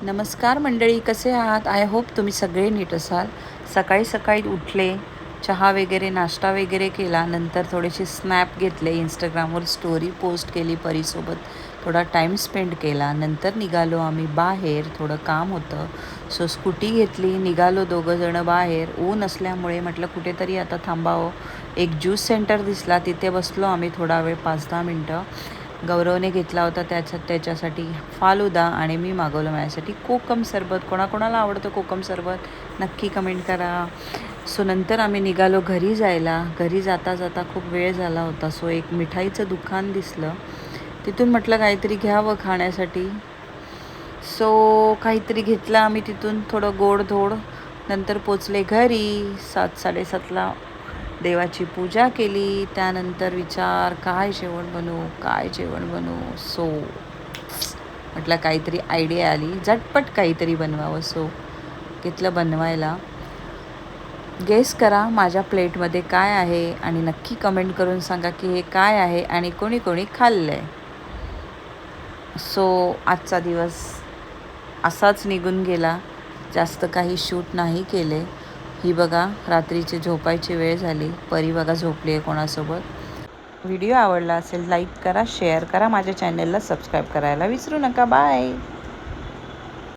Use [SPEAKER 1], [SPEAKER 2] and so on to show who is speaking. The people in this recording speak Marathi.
[SPEAKER 1] नमस्कार मंडळी, कसे आहात? आय होप तुम्ही सगळे नीट असाल. सकाळी सकाळी उठले, चहा वगैरे नाश्ता वगैरे केला, नंतर थोडेसे स्नॅप घेतले, इंस्टाग्रामवर स्टोरी पोस्ट केली, परीसोबत थोडा टाईम स्पेंड केला. नंतर निघालो आम्ही बाहेर, थोडं काम होतं. सो स्कूटी घेतली, निघालो दोघंजणं बाहेर. ऊन असल्यामुळे म्हटलं कुठेतरी आता थांबावं. एक ज्यूस सेंटर दिसला, तिथे बसलो आम्ही थोडा वेळ, 5-10 मिनटं. गौरवने घेतला होता त्याच्यासाठी फालुदा आणि मी मागवलं माझ्यासाठी कोकम सरबत. कोणाकोणाला आवडतं कोकम सरबत नक्की कमेंट करा. सो नंतर आम्ही निघालो घरी जायला. घरी जाता जाता खूप वेळ झाला होता. सो एक मिठाईचं दुकान दिसलं, तिथून म्हटलं काहीतरी घ्यावं खाण्यासाठी. सो काहीतरी घेतलं आम्ही तिथून, थोडं गोडधोड. नंतर पोचले घरी 7-7:30ला. देवाची पूजा केली. त्यानंतर विचार काय जेवण बनवू. सो म्हटलं काहीतरी आयडिया आली, झटपट काहीतरी बनवावं. सो घेतलं बनवायला. गेस करा माझ्या प्लेटमध्ये काय आहे आणि नक्की कमेंट करून सांगा की हे काय आहे आणि कोणी कोणी खाल्लं आहे. सो आजचा दिवस असाच निघून गेला. जास्त काही शूट नाही केले. ही बघा रात्रीची झोपायची वेळ झाली. परी बघा झोपली आहे कोणासोबत. व्हिडिओ आवडला असेल लाईक करा, शेअर करा, माझ्या चॅनलला सबस्क्राईब करायला विसरू नका. बाय.